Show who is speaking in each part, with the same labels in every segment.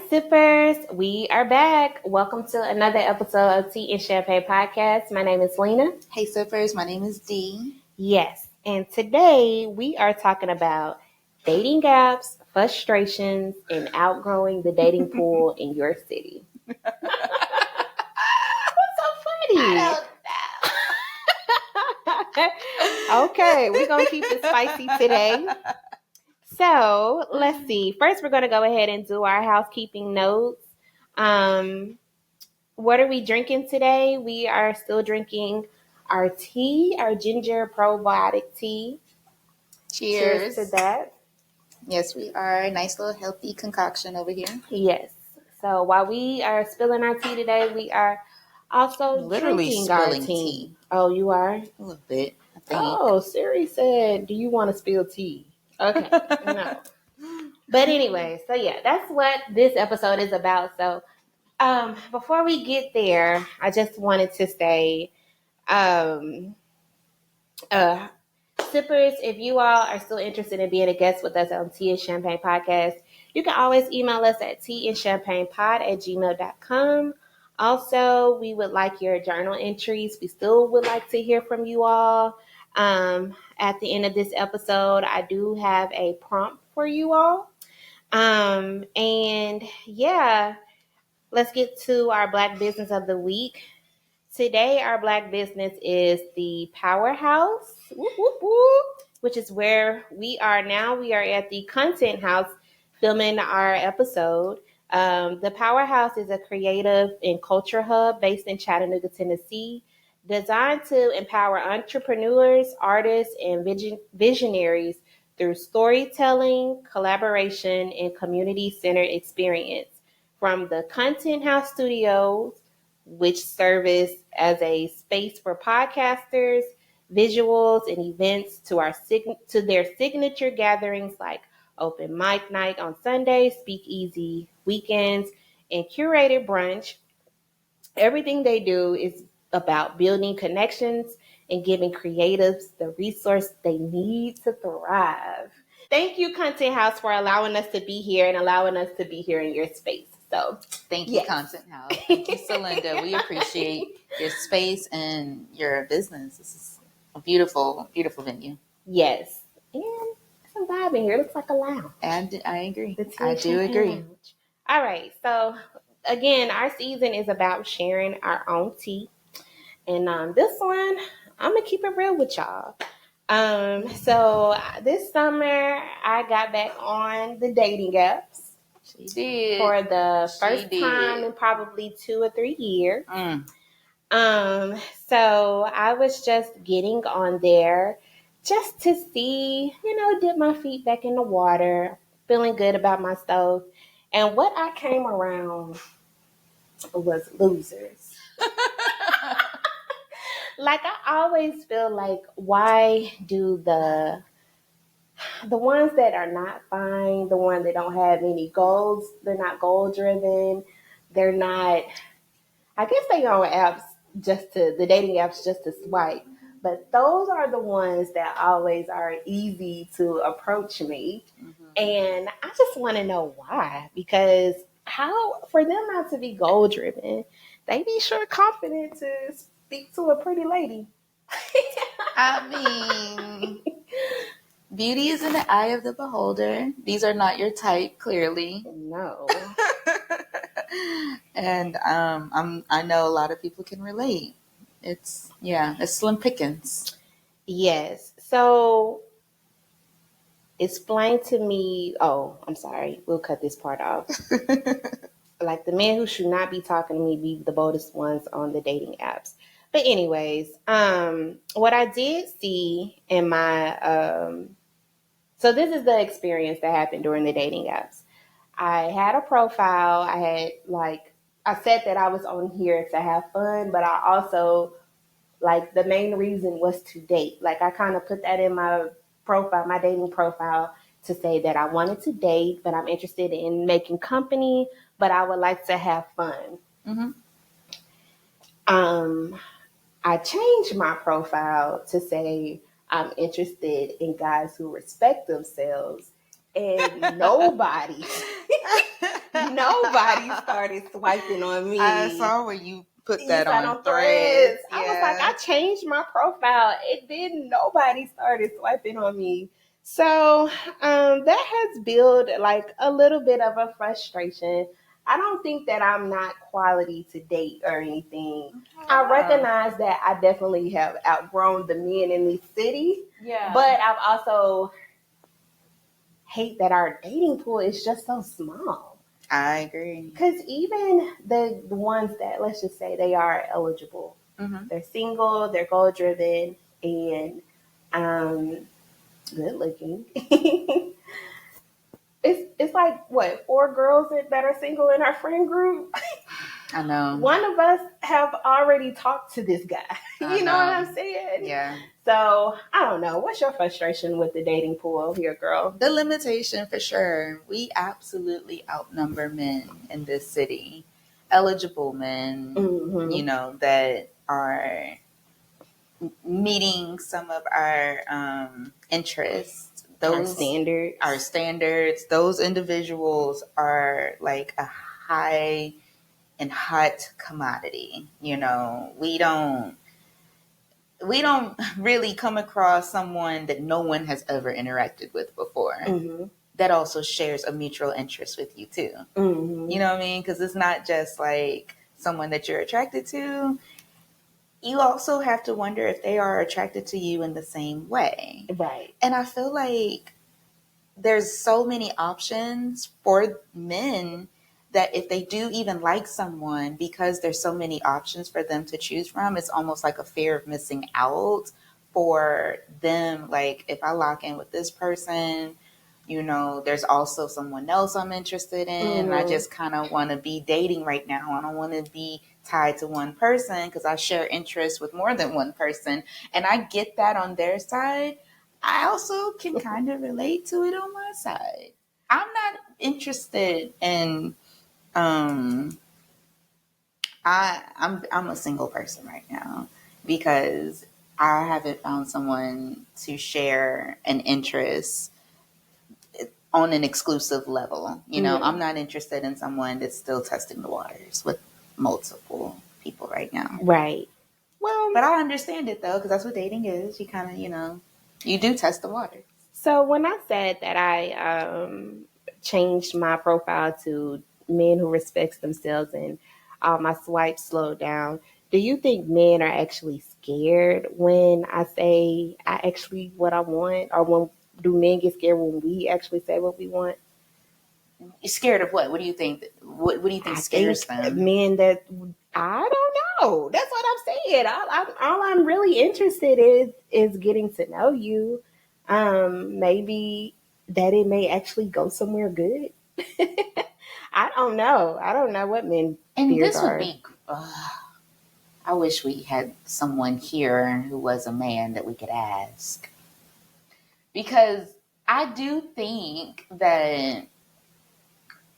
Speaker 1: sippers, we are back. Welcome to another episode of Tea and Champagne Podcast. My name is Lena.
Speaker 2: Hey sippers, my name is Dee.
Speaker 1: Yes, and today we are talking about dating apps, frustrations, and outgrowing the dating pool in your city. What's so funny? Okay, we're going to keep it spicy today. So let's see. First, we're going to go ahead and do our housekeeping notes. What are we drinking today? We are still drinking our tea, our ginger probiotic tea.
Speaker 2: Cheers.
Speaker 1: Cheers to that.
Speaker 2: Yes, we are. A nice little healthy concoction over here.
Speaker 1: Yes. So while we are spilling our tea today, we are also
Speaker 2: Literally
Speaker 1: drinking our
Speaker 2: spilling
Speaker 1: tea. Oh, you are?
Speaker 2: A little bit, I think.
Speaker 1: Oh, Siri said, do you want to spill tea? Okay. No. But anyway, so yeah, that's what this episode is about. So before we get there, I just wanted to say, sippers, if you all are still interested in being a guest with us on Tea and Champagne Podcast, you can always email us at teaandchampagnepod@gmail.com. Also, we would like your journal entries. We still would like to hear from you all. At the end of this episode, I do have a prompt for you all. And yeah, let's get to our Black Business of the Week. Today, our Black business is the Powerhouse, whoop, whoop, whoop, which is where we are now. We are at the Content House filming our episode. The Powerhouse is a creative and culture hub based in Chattanooga, Tennessee, designed to empower entrepreneurs, artists, and visionaries through storytelling, collaboration, and community-centered experience. From the Content House Studios, which serves as a space for podcasters, visuals, and events, to their signature gatherings like open mic night on Sundays, speakeasy weekends, and curated brunch. Everything they do is about building connections and giving creatives the resource they need to thrive. Thank you, Content House, for allowing us to be here and allowing us to be here in your space. So
Speaker 2: thank you, Content House. Thank you, Celinda. We appreciate your space and your business. This is a beautiful, beautiful venue.
Speaker 1: Yes. And some vibe in here. It looks like a lounge.
Speaker 2: And I agree. I do agree.
Speaker 1: Lounge. All right. So again, our season is about sharing our own tea. And this one, I'm going to keep it real with y'all. So this summer, I got back on the dating apps.
Speaker 2: She did.
Speaker 1: For the first time in probably 2 or 3 years. So I was just getting on there just to see, dip my feet back in the water, feeling good about myself. And what I came around was losers. Like, I always feel like, why do the ones that are not fine, the ones that don't have any goals, they're not goal driven, they're not, I guess they go on apps the dating apps just to swipe, but those are the ones that always are easy to approach me. Mm-hmm. And I just want to know why, because how, for them not to be goal driven, they be sure confident to speak to a pretty lady.
Speaker 2: I mean, beauty is in the eye of the beholder. These are not your type, clearly.
Speaker 1: No.
Speaker 2: And I know a lot of people can relate. It's slim pickings.
Speaker 1: Yes. So explain to me. Oh, I'm sorry. We'll cut this part off. Like, the men who should not be talking to me be the boldest ones on the dating apps. But anyways, what I did see in my, so this is the experience that happened during the dating apps. I had a profile. I said that I was on here to have fun, but I also, the main reason was to date. Like, I kind of put that in my profile, my dating profile, to say that I wanted to date, but I'm interested in making company, but I would like to have fun. Mm-hmm. I changed my profile to say I'm interested in guys who respect themselves, and nobody nobody started swiping on me.
Speaker 2: I saw where you put
Speaker 1: You
Speaker 2: that
Speaker 1: saw
Speaker 2: on
Speaker 1: them
Speaker 2: Threads.
Speaker 1: I was like, I changed my profile. It didn't. Nobody started swiping on me. So that has built like a little bit of a frustration. I don't think that I'm not quality to date or anything. I recognize that I definitely have outgrown the men in this city.
Speaker 2: Yeah.
Speaker 1: But I've also hate that our dating pool is just so small.
Speaker 2: I agree.
Speaker 1: Because even the ones that, let's just say, they are eligible, they're single, they're goal driven, and good looking. It's like what, 4 girls that are single in our friend group.
Speaker 2: I know.
Speaker 1: One of us have already talked to this guy. You know what I'm saying?
Speaker 2: Yeah.
Speaker 1: So I don't know. What's your frustration with the dating pool here, girl?
Speaker 2: The limitation for sure. We absolutely outnumber men in this city. Eligible men, you know, that are meeting some of our interests. Those our standards. Those individuals are like a high and hot commodity. You know, we don't really come across someone that no one has ever interacted with before that also shares a mutual interest with you too. You know what I mean? Because it's not just like someone that you're attracted to. You also have to wonder if they are attracted to you in the same way.
Speaker 1: Right.
Speaker 2: And I feel like there's so many options for men that if they do even like someone, because there's so many options for them to choose from, it's almost like a fear of missing out for them. Like, if I lock in with this person, you know, there's also someone else I'm interested in. I just kind of want to be dating right now. I don't want to be tied to one person because I share interests with more than one person. And I get that on their side. I also can kind of relate to it on my side. I'm not interested in I'm a single person right now because I haven't found someone to share an interest on an exclusive level. You know, I'm not interested in someone that's still testing the waters with multiple people right now.
Speaker 1: Right. Well,
Speaker 2: but I understand it though, because that's what dating is. You kind of, you know, you do test the waters.
Speaker 1: So when I said that I changed my profile to men who respects themselves and my swipes slowed down, do you think men are actually scared when I say I actually what I want, or when do men get scared when we actually say what we want?
Speaker 2: You're scared of what? What do you think? What do you think scares them?
Speaker 1: Men that I don't know. That's what I'm saying. All I'm really interested is getting to know you. Maybe that it may actually go somewhere good. I don't know. I don't know what men
Speaker 2: and
Speaker 1: fears
Speaker 2: this would
Speaker 1: are.
Speaker 2: be. I wish we had someone here who was a man that we could ask, because I do think that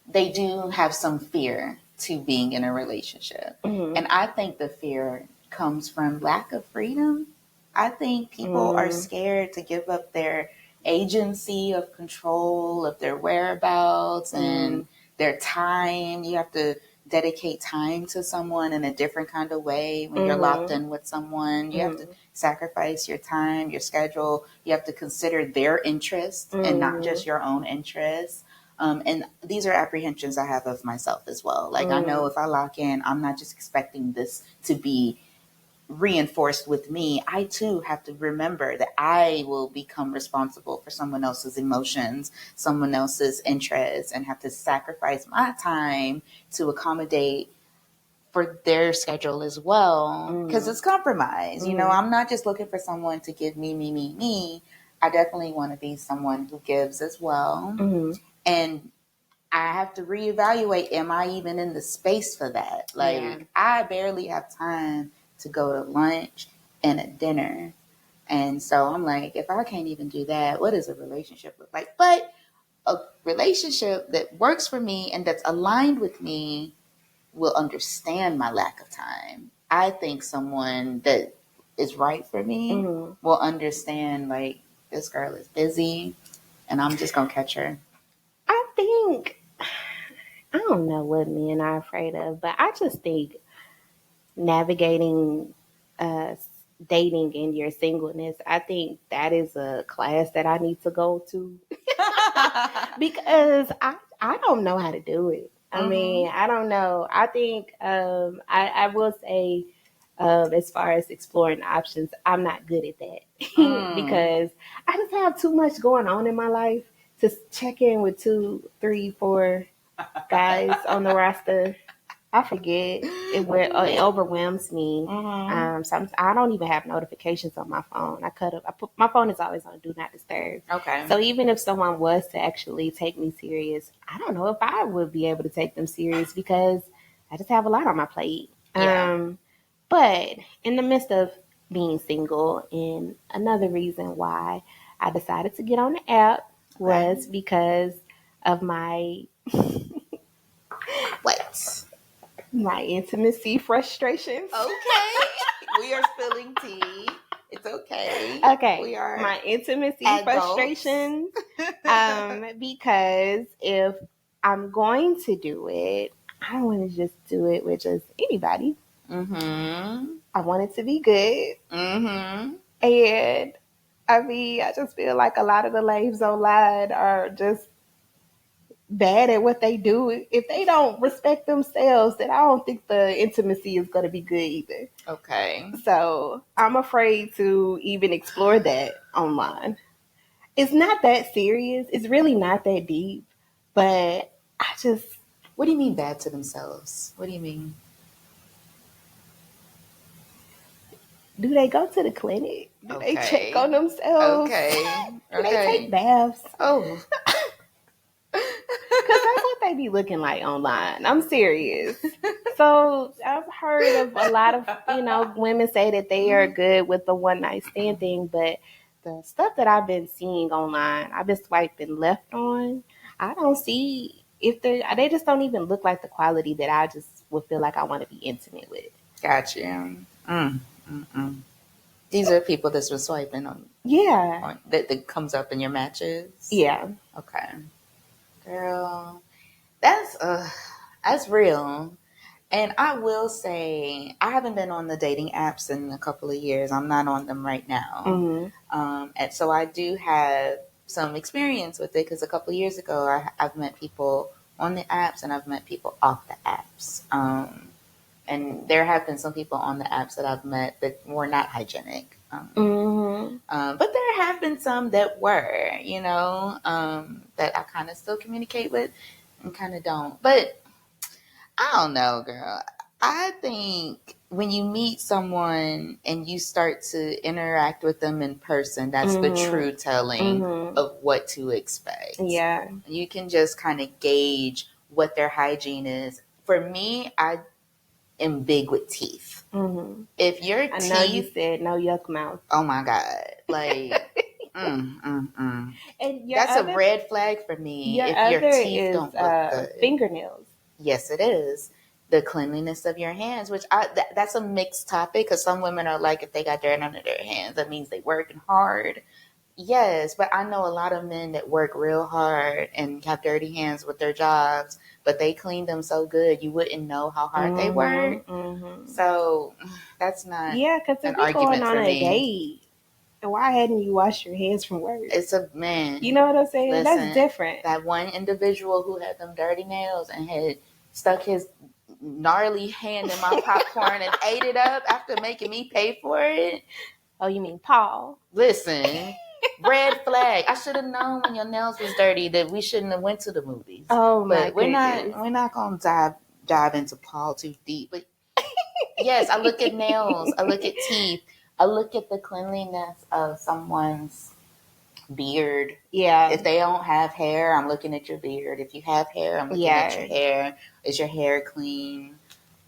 Speaker 2: they do have some fear to being in a relationship. And I think the fear comes from lack of freedom. I think people are scared to give up their agency of control of their whereabouts and their time. You have to dedicate time to someone in a different kind of way when you're locked in with someone. You have to sacrifice your time, your schedule. You have to consider their interests and not just your own interests. And these are apprehensions I have of myself as well. Like, I know if I lock in, I'm not just expecting this to be reinforced with me. I too have to remember that I will become responsible for someone else's emotions, someone else's interests, and have to sacrifice my time to accommodate for their schedule as well. Because it's compromise. You know, I'm not just looking for someone to give me. I definitely want to be someone who gives as well. And I have to reevaluate, am I even in the space for that? Like, I barely have time to go to lunch and a dinner. And so I'm like, if I can't even do that, what does a relationship look like? But a relationship that works for me and that's aligned with me will understand my lack of time. I think someone that is right for me will understand, like, this girl is busy and I'm just going to catch her.
Speaker 1: I think I don't know what men are afraid of, but I just think navigating uh, dating in your singleness, I think that is a class that I need to go to because I don't know how to do it. I mean, I don't know. I think I will say as far as exploring options, I'm not good at that because I just have too much going on in my life to check in with 2, 3, 4 guys on the roster. I forget it overwhelms me. Sometimes I don't even have notifications on my phone. My phone is always on do not disturb.
Speaker 2: Okay.
Speaker 1: So even if someone was to actually take me serious, I don't know if I would be able to take them serious because I just have a lot on my plate.
Speaker 2: Yeah.
Speaker 1: But in the midst of being single, and another reason why I decided to get on the app was because of
Speaker 2: What?
Speaker 1: my intimacy frustrations.
Speaker 2: Okay. We are spilling tea. It's okay.
Speaker 1: Okay,
Speaker 2: We are
Speaker 1: my intimacy
Speaker 2: adults.
Speaker 1: frustrations. Because if I'm going to do it, I don't want to just do it with just anybody. I want it to be good. And I mean, I just feel like a lot of the lames online are just bad at what they do. If they don't respect themselves, then I don't think the intimacy is going to be good either.
Speaker 2: Okay.
Speaker 1: So I'm afraid to even explore that online. It's not that serious. It's really not that deep. But I just.
Speaker 2: What do you mean bad to themselves? What do you mean?
Speaker 1: Do they go to the clinic? Do they check on themselves?
Speaker 2: Okay.
Speaker 1: Do they take baths?
Speaker 2: Oh.
Speaker 1: Because that's what they be looking like online. I'm serious. So I've heard of a lot of, women say that they are good with the one night stand thing, but the stuff that I've been seeing online, I've been swiping left on. I don't see if they just don't even look like the quality that I just would feel like I want to be intimate with.
Speaker 2: Got you. These are people that's been swiping on.
Speaker 1: Yeah.
Speaker 2: That comes up in your matches.
Speaker 1: Yeah.
Speaker 2: Okay. Girl, that's real. And I will say, I haven't been on the dating apps in a couple of years. I'm not on them right now. And so I do have some experience with it because a couple of years ago, I've met people on the apps and I've met people off the apps. And there have been some people on the apps that I've met that were not hygienic. But there have been some that were, that I kind of still communicate with and kind of don't. But I don't know, girl. I think when you meet someone and you start to interact with them in person, that's the true telling of what to expect.
Speaker 1: Yeah.
Speaker 2: You can just kind of gauge what their hygiene is. For me, I am big with teeth. If your teeth,
Speaker 1: I know you said no yuck mouth.
Speaker 2: Oh my God. Like,
Speaker 1: And
Speaker 2: that's a red flag for me if your teeth don't look good.
Speaker 1: Fingernails.
Speaker 2: Yes, it is. The cleanliness of your hands, which that's a mixed topic because some women are like, if they got dirt under their hands, that means they working hard. Yes, but I know a lot of men that work real hard and have dirty hands with their jobs, but they clean them so good you wouldn't know how hard they work. So that's not
Speaker 1: because if you're going on a date, why hadn't you washed your hands from work?
Speaker 2: It's a man.
Speaker 1: You know what I'm saying?
Speaker 2: Listen,
Speaker 1: that's different.
Speaker 2: That one individual who had them dirty nails and had stuck his gnarly hand in my popcorn and ate it up after making me pay for it.
Speaker 1: Oh, you mean Paul?
Speaker 2: Listen, red flag. I should have known when your nails was dirty that we shouldn't have went to the movies.
Speaker 1: Oh
Speaker 2: but we're not gonna dive into Paul too deep. But yes, I look at nails, I look at teeth, I look at the cleanliness of someone's beard.
Speaker 1: Yeah.
Speaker 2: If they don't have hair, I'm looking at your beard. If you have hair, I'm looking at your hair. Is your hair clean?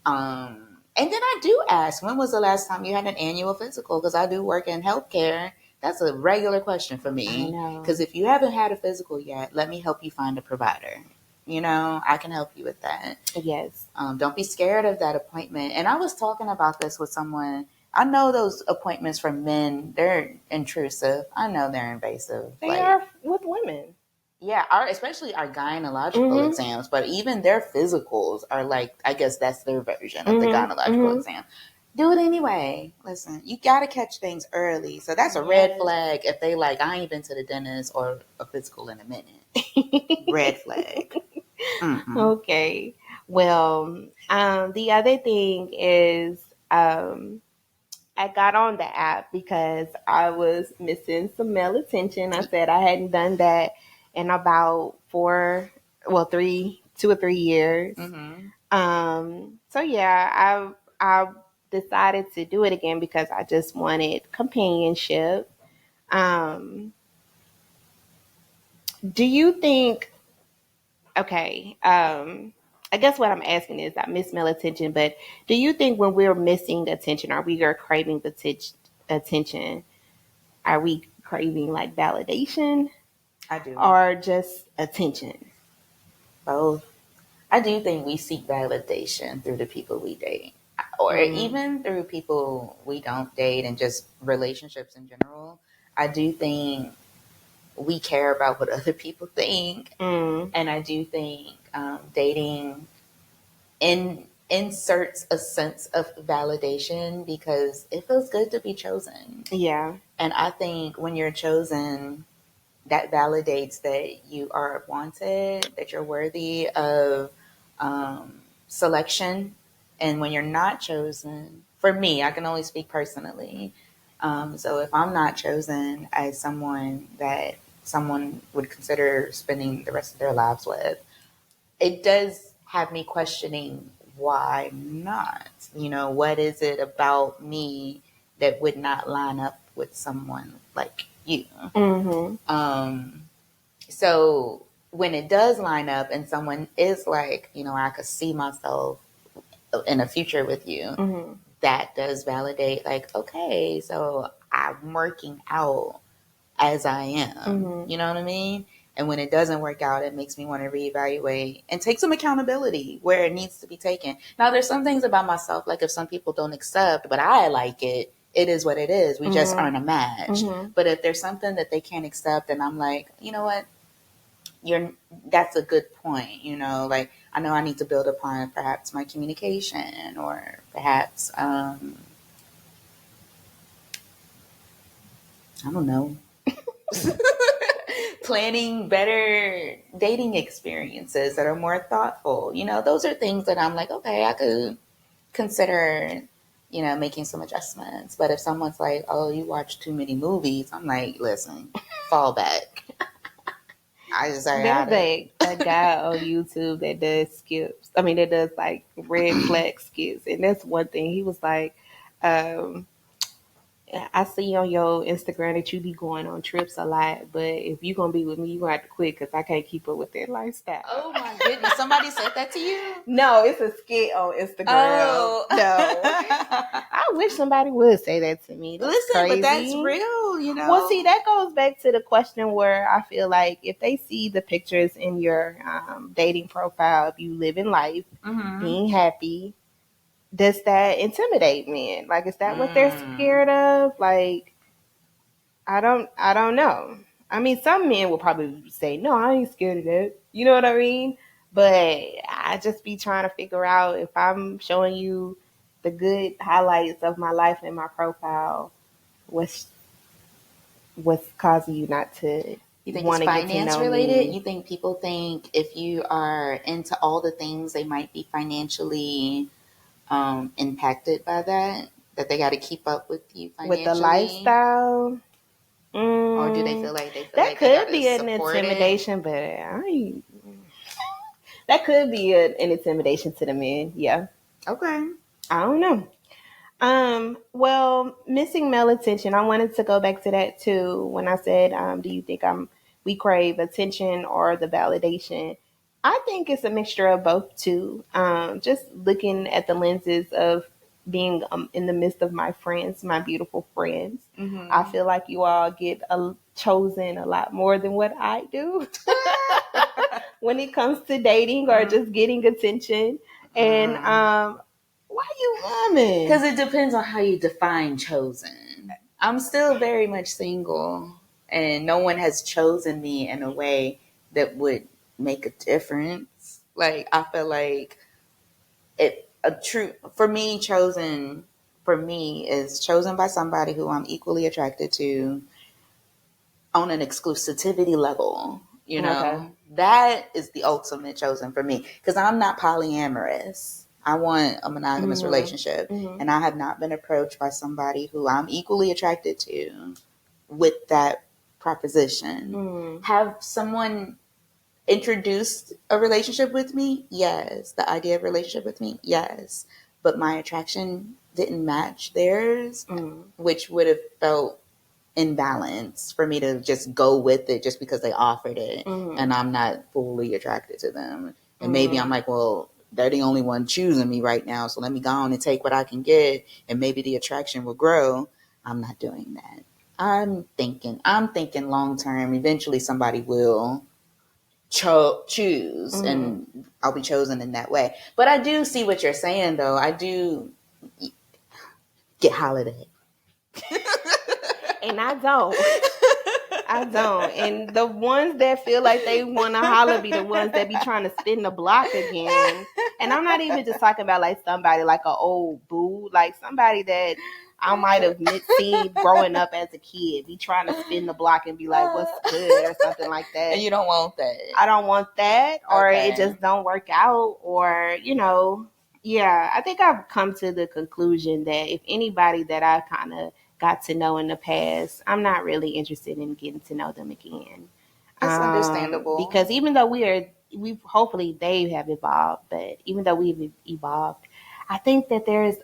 Speaker 2: And then I do ask, when was the last time you had an annual physical? Because I do work in healthcare. That's a regular question for me. Because if you haven't had a physical yet, let me help you find a provider. I can help you with that.
Speaker 1: Yes.
Speaker 2: Don't be scared of that appointment. And I was talking about this with someone. I know those appointments for men, they're intrusive. I know they're invasive.
Speaker 1: They are with women.
Speaker 2: Yeah, especially our gynecological
Speaker 1: Mm-hmm.
Speaker 2: exams, but even their physicals are like, I guess that's their version of the
Speaker 1: Mm-hmm.
Speaker 2: gynecological
Speaker 1: Mm-hmm.
Speaker 2: exam. Do it anyway. Listen, you got to catch things early. So that's a red
Speaker 1: Yes.
Speaker 2: flag if they like, I ain't been to the dentist or a physical in a minute. Red flag. Mm-mm.
Speaker 1: Okay. Well, the other thing is, I got on the app because I was missing some male attention. I said I hadn't done that in about 2 or 3 years.
Speaker 2: Mm-hmm.
Speaker 1: So yeah, I decided to do it again because I just wanted companionship. Um, do you think? Okay. I guess what I'm asking is, I miss male attention, but do you think when we're missing attention, or we are craving the attention, are we craving like validation
Speaker 2: I do.
Speaker 1: or just attention?
Speaker 2: Both. I do think we seek validation through the people we date, or
Speaker 1: Mm,
Speaker 2: even through people we don't date, and just relationships in general. I do think we care about what other people think,
Speaker 1: mm,
Speaker 2: and I do think dating inserts a sense of validation because it feels good to be chosen.
Speaker 1: yeah.
Speaker 2: And I think when you're chosen, that validates that you are wanted, that you're worthy of selection. And when you're not chosen, for me, I can only speak personally. So if I'm not chosen as someone that someone would consider spending the rest of their lives with, it does have me questioning why not. What is it about me that would not line up with someone like you?
Speaker 1: Mm-hmm.
Speaker 2: Um, so when it does line up and someone is like, I could see myself in a future with you,
Speaker 1: Mm-hmm.
Speaker 2: that does validate, like, okay, so I'm working out as I am.
Speaker 1: Mm-hmm.
Speaker 2: You know what I mean? And when it doesn't work out, it makes me want to reevaluate and take some accountability where it needs to be taken. Now, there's some things about myself, like if some people don't accept, but I like it, it is what it is. We just
Speaker 1: Mm-hmm.
Speaker 2: aren't a match.
Speaker 1: Mm-hmm.
Speaker 2: But if there's something that they can't accept, and I'm like, you know what? You're That's a good point. Like, I know I need to build upon perhaps my communication, or perhaps I don't know, planning better dating experiences that are more thoughtful. Those are things that I'm like, okay, I could consider, making some adjustments. But if someone's like, oh, you watch too many movies, I'm like, listen, fall back. I just I
Speaker 1: There's
Speaker 2: gotta.
Speaker 1: a guy on YouTube that does skips. I mean, that does like red flag skips, and that's one thing. He was like, um, I see on your Instagram that you be going on trips a lot, but if you gonna be with me, you gonna have to quit because I can't keep up with that lifestyle.
Speaker 2: Oh my goodness, somebody said that to you?
Speaker 1: No, it's a skit on Instagram.
Speaker 2: Oh.
Speaker 1: No, I wish somebody would say that to me. That's
Speaker 2: Listen, but that's
Speaker 1: crazy.
Speaker 2: real.
Speaker 1: Well, see, that goes back to the question where I feel like if they see the pictures in your dating profile, if you live in life,
Speaker 2: Mm-hmm.
Speaker 1: being happy, does that intimidate men? Like, is that what they're
Speaker 2: Mm.
Speaker 1: scared of? Like, I don't know. I mean, some men will probably say, "No, I ain't scared of that." You know what I mean? But I just be trying to figure out if I'm showing you the good highlights of my life in my profile, what's what's causing you not to
Speaker 2: You think it's
Speaker 1: want to get to
Speaker 2: finance
Speaker 1: know
Speaker 2: related?
Speaker 1: me?
Speaker 2: You think people think if you are into all the things, they might be financially impacted by that? That they got to keep up with you
Speaker 1: With the
Speaker 2: financially?
Speaker 1: lifestyle?
Speaker 2: Or do they
Speaker 1: Mm,
Speaker 2: feel like
Speaker 1: that
Speaker 2: they got
Speaker 1: could
Speaker 2: to
Speaker 1: be an
Speaker 2: support it?
Speaker 1: intimidation, but that could be an intimidation to the men. Yeah,
Speaker 2: Okay.
Speaker 1: I don't know. Well, missing male attention. I wanted to go back to that too when I said, do you think we crave attention or the validation? I think it's a mixture of both too. Just looking at the lenses of being in the midst of my friends, my beautiful friends. I
Speaker 2: Mm-hmm.
Speaker 1: feel like you all get chosen a lot more than what I do when it comes to dating or
Speaker 2: Mm.
Speaker 1: just getting attention. And why you
Speaker 2: Because
Speaker 1: woman?
Speaker 2: it depends on how you define chosen. I'm still very much single, and no one has chosen me in a way that would make a difference. Like, I feel like it a true for me chosen for me is chosen by somebody who I'm equally attracted to on an exclusivity level. You
Speaker 1: Okay.
Speaker 2: know, that is the ultimate chosen for me because I'm not polyamorous. I want a monogamous relationship, and I have not been approached by somebody who I'm equally attracted to with that proposition. Have someone introduced a relationship with me? Yes. The idea of relationship with me? Yes. But my attraction didn't match theirs, which would have felt imbalance for me to just go with it just because they offered it and I'm not fully attracted to them. And maybe I'm like, well, they're the only one choosing me right now, so let me go on and take what I can get and maybe the attraction will grow. I'm not doing that. I'm thinking long term, eventually somebody will choose and I'll be chosen in that way. But I do see what you're saying though. I do get holiday.
Speaker 1: And I don't. I don't. And the ones that feel like they want to holler be the ones that be trying to spin the block again. And I'm not even just talking about like somebody like an old boo, like somebody that I might have seen growing up as a kid, be trying to spin the block and be like, what's good or something like that.
Speaker 2: And you don't want that.
Speaker 1: I don't want that, or
Speaker 2: Okay.
Speaker 1: it just don't work out, or, you know, yeah, I think I've come to the conclusion that if anybody that I kind of got to know in the past, I'm not really interested in getting to know them again.
Speaker 2: That's understandable.
Speaker 1: Because even though we hopefully they have evolved, but even though we've evolved, I think that there's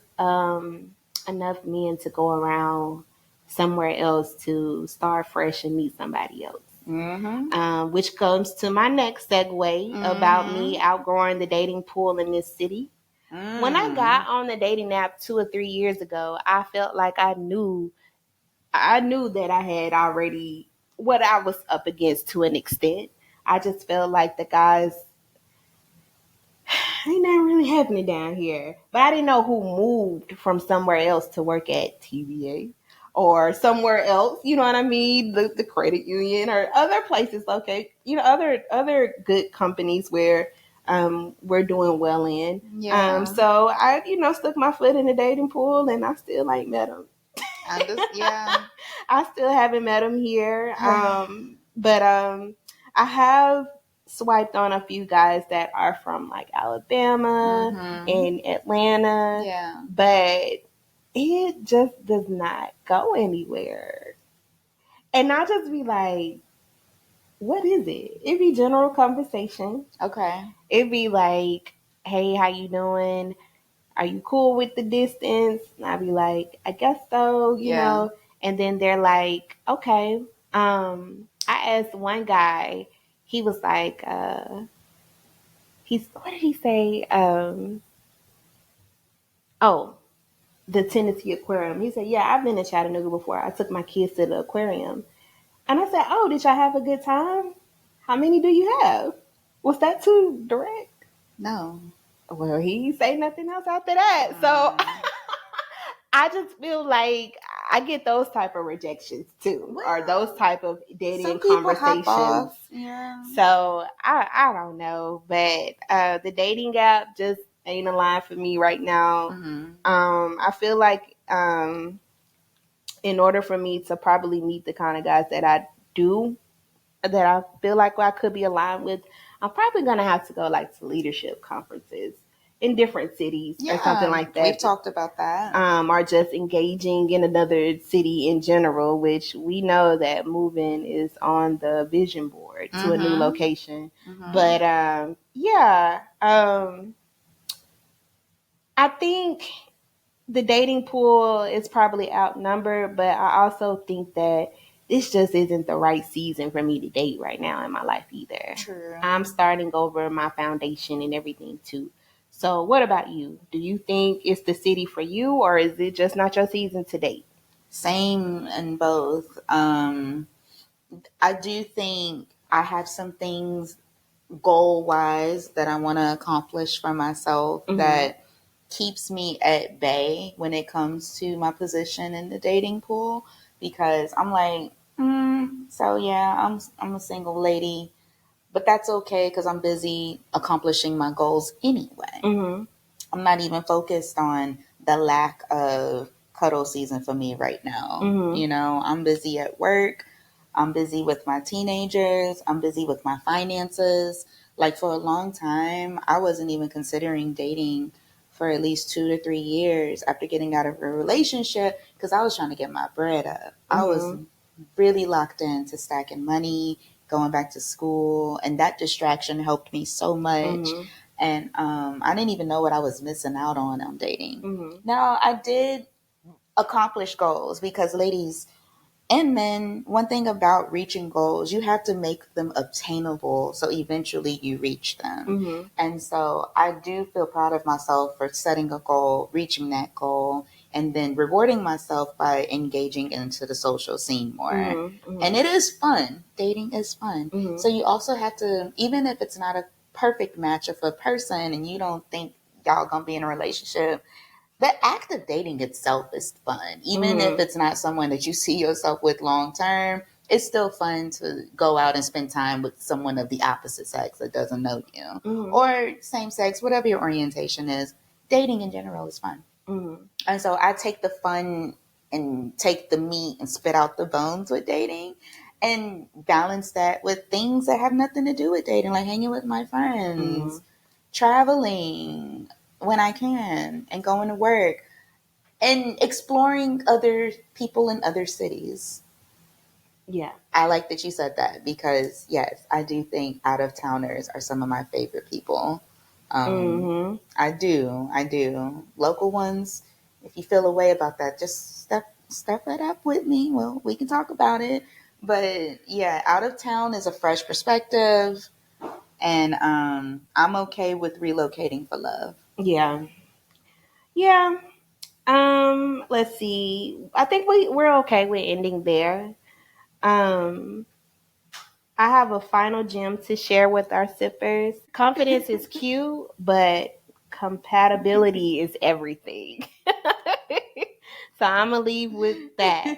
Speaker 1: enough men to go around somewhere else to start fresh and meet somebody else. Which comes to my next segue about me outgrowing the dating pool in this city. When I got on the dating app 2 or 3 years ago, I felt like I knew that I had already what I was up against to an extent. I just felt like the guys ain't nothing really happening down here. But I didn't know who moved from somewhere else to work at TVA or somewhere else. You know what I mean? The credit union or other places. Okay, you know, other good companies where we're doing well in.
Speaker 2: Yeah.
Speaker 1: So I, stuck my foot in the dating pool, and I still ain't met them.
Speaker 2: Yeah.
Speaker 1: I still haven't met him here. But I have swiped on a few guys that are from like Alabama and Atlanta.
Speaker 2: Yeah.
Speaker 1: But it just does not go anywhere. And I just be like, what is it? It'd be general conversation.
Speaker 2: Okay.
Speaker 1: It'd be like, hey, how you doing? Are you cool with the distance? And I'd be like, I guess so, you know. And then they're like, okay. I asked one guy, he was like, what did he say? Oh, the Tennessee Aquarium. He said, yeah, I've been to Chattanooga before. I took my kids to the aquarium. And I said, oh, did y'all have a good time? How many do you have? Was that too direct?
Speaker 2: No.
Speaker 1: Well, he didn't say nothing else after that. So I just feel like I get those type of rejections too, or those type of dating conversations.
Speaker 2: Yeah.
Speaker 1: So I don't know, but the dating app just ain't a line for me right now. I feel like in order for me to probably meet the kind of guys that I do, that I feel like I could be aligned with, I'm probably gonna have to go like to leadership conferences in different cities or something like that.
Speaker 2: We've talked about that.
Speaker 1: Or just engaging in another city in general, which we know that moving is on the vision board to a new location. But I think the dating pool is probably outnumbered, but I also think that this just isn't the right season for me to date right now in my life either.
Speaker 2: True.
Speaker 1: I'm starting over my foundation and everything too. So what about you? Do you think it's the city for you, or is it just not your season to date?
Speaker 2: Same in both. I do think I have some things goal wise that I want to accomplish for myself that keeps me at bay when it comes to my position in the dating pool, because I'm like, so yeah, I'm a single lady. But that's okay because I'm busy accomplishing my goals anyway.
Speaker 1: Mm-hmm.
Speaker 2: I'm not even focused on the lack of cuddle season for me right now.
Speaker 1: Mm-hmm.
Speaker 2: I'm busy at work. I'm busy with my teenagers. I'm busy with my finances. Like for a long time, I wasn't even considering dating for at least 2 to 3 years after getting out of a relationship because I was trying to get my bread up. I was
Speaker 1: Mm-hmm.
Speaker 2: really locked into stacking money, going back to school, and that distraction helped me so much.
Speaker 1: Mm-hmm.
Speaker 2: And I didn't even know what I was missing out on dating.
Speaker 1: Mm-hmm.
Speaker 2: Now, I did accomplish goals because, ladies, and men, one thing about reaching goals, you have to make them obtainable so eventually you reach them.
Speaker 1: Mm-hmm.
Speaker 2: And so I do feel proud of myself for setting a goal, reaching that goal, and then rewarding myself by engaging into the social scene more.
Speaker 1: Mm-hmm.
Speaker 2: And it is fun. Dating is fun.
Speaker 1: Mm-hmm.
Speaker 2: So you also have to, even if it's not a perfect match of a person and you don't think y'all gonna be in a relationship, the act of dating itself is fun. Even if
Speaker 1: Mm-hmm.
Speaker 2: it's not someone that you see yourself with long term, it's still fun to go out and spend time with someone of the opposite sex that doesn't know you.
Speaker 1: Mm-hmm.
Speaker 2: Or same sex, whatever your orientation is. Dating in general is fun.
Speaker 1: Mm-hmm.
Speaker 2: And so I take the fun and take the meat and spit out the bones with dating and balance that with things that have nothing to do with dating, like hanging with my
Speaker 1: Mm-hmm.
Speaker 2: friends, traveling when I can, and going to work and exploring other people in other cities.
Speaker 1: Yeah.
Speaker 2: I like that you said that because, yes, I do think out of towners are some of my favorite people.
Speaker 1: Mm-hmm.
Speaker 2: I do. I do. Local ones, if you feel a way about that, just step it up with me. Well, we can talk about it. But yeah, out of town is a fresh perspective, and I'm okay with relocating for love.
Speaker 1: Yeah. Yeah. Let's see. I think we're okay with ending there. Um, I have a final gem to share with our sippers. Confidence is cute, but compatibility is everything. So I'm gonna leave with that.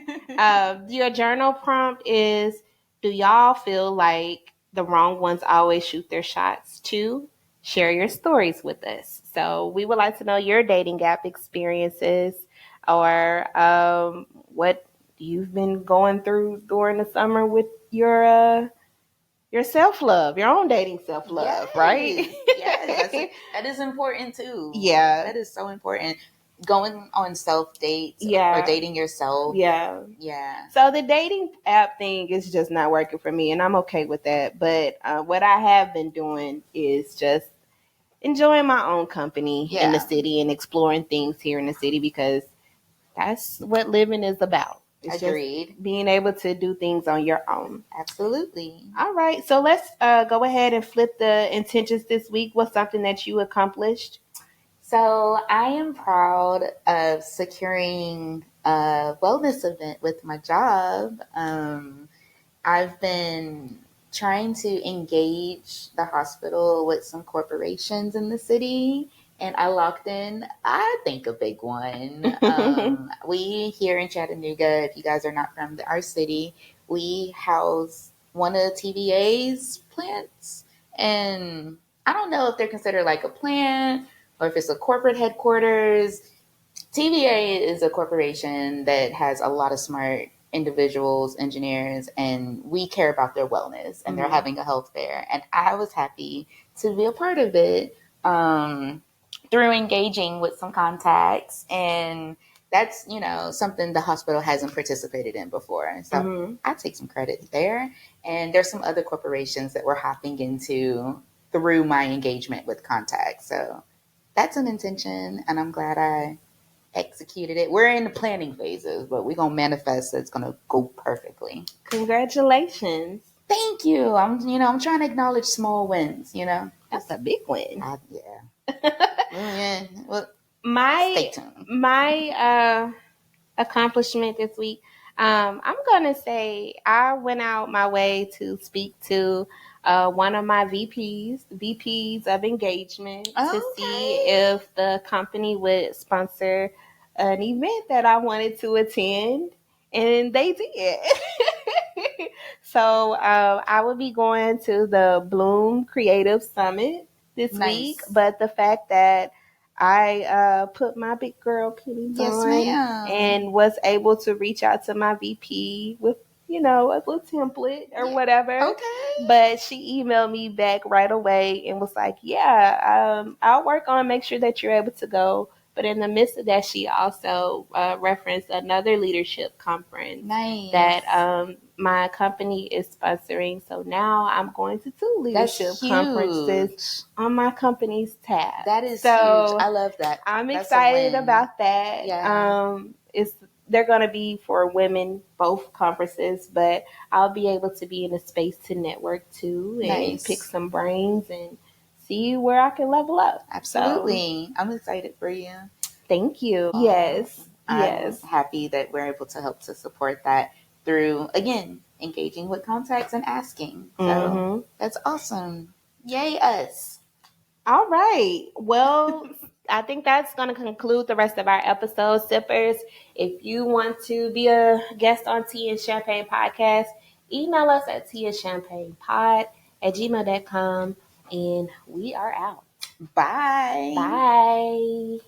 Speaker 1: Your journal prompt is: do y'all feel like the wrong ones always shoot their shots too? Share your stories with us. So we would like to know your dating gap experiences, or what you've been going through during the summer with your self love, your own dating self love, right?
Speaker 2: Yes, that is important too.
Speaker 1: Yeah,
Speaker 2: That is so important. Going on self dates or
Speaker 1: yeah,
Speaker 2: dating yourself.
Speaker 1: yeah.
Speaker 2: Yeah,
Speaker 1: So the dating app thing is just not working for me, and I'm okay with that. But what I have been doing is just enjoying my own company in the
Speaker 2: yeah,
Speaker 1: city and exploring things here in the city because that's what living is about. It's just
Speaker 2: agreed.
Speaker 1: being able to do things on your own.
Speaker 2: Absolutely.
Speaker 1: All right, so let's go ahead and flip the intentions this week. What's something that you accomplished?
Speaker 2: So I am proud of securing a wellness event with my job. I've been trying to engage the hospital with some corporations in the city, and I locked in, I think, a big one. We here in Chattanooga, if you guys are not from our city, we house one of TVA's plants, and I don't know if they're considered like a plant or if it's a corporate headquarters. TVA is a corporation that has a lot of smart individuals, engineers, and we care about their wellness, and they're
Speaker 1: Mhm.
Speaker 2: having a health fair. And I was happy to be a part of it through engaging with some contacts. And that's, something the hospital hasn't participated in before. So
Speaker 1: Mhm.
Speaker 2: I take some credit there. And there's some other corporations that we're hopping into through my engagement with contacts. So that's an intention, and I'm glad I executed it. We're in the planning phases, but we're gonna manifest that it's gonna go perfectly.
Speaker 1: Congratulations.
Speaker 2: Thank you. I'm trying to acknowledge small wins.
Speaker 1: That's a big win.
Speaker 2: Yeah. Yeah. Well, stay
Speaker 1: my
Speaker 2: tuned.
Speaker 1: my accomplishment this week. I'm gonna say I went out my way to speak to one of my VPs of engagement, to see
Speaker 2: Okay.
Speaker 1: if the company would sponsor an event that I wanted to attend, and they did. So I will be going to the Bloom Creative Summit this week,
Speaker 2: Nice.
Speaker 1: but the fact that I put my big girl pennies
Speaker 2: Yes,
Speaker 1: on
Speaker 2: ma'am.
Speaker 1: and was able to reach out to my VP with, a little template or whatever.
Speaker 2: Okay.
Speaker 1: But she emailed me back right away and was like, yeah, I'll work on make sure that you're able to go. But in the midst of that, she also referenced another leadership conference
Speaker 2: Nice.
Speaker 1: that my company is sponsoring. So now I'm going to 2 leadership conferences on my company's tab.
Speaker 2: That is
Speaker 1: so
Speaker 2: huge. I love that.
Speaker 1: I'm
Speaker 2: That's
Speaker 1: excited about that.
Speaker 2: Yeah.
Speaker 1: They're going to be for women, both conferences, but I'll be able to be in a space to network too and
Speaker 2: Nice.
Speaker 1: pick some brains and see where I can level up.
Speaker 2: Absolutely. So, I'm excited for you.
Speaker 1: Thank you. Yes.
Speaker 2: I'm happy that we're able to help to support that through, again, engaging with contacts and asking. So that's awesome. Yay, us.
Speaker 1: All right. Well, I think that's going to conclude the rest of our episode, sippers. If you want to be a guest on Tea and Champagne Podcast, email us at teaandchampagnepod@gmail.com, and we are out.
Speaker 2: Bye.
Speaker 1: Bye.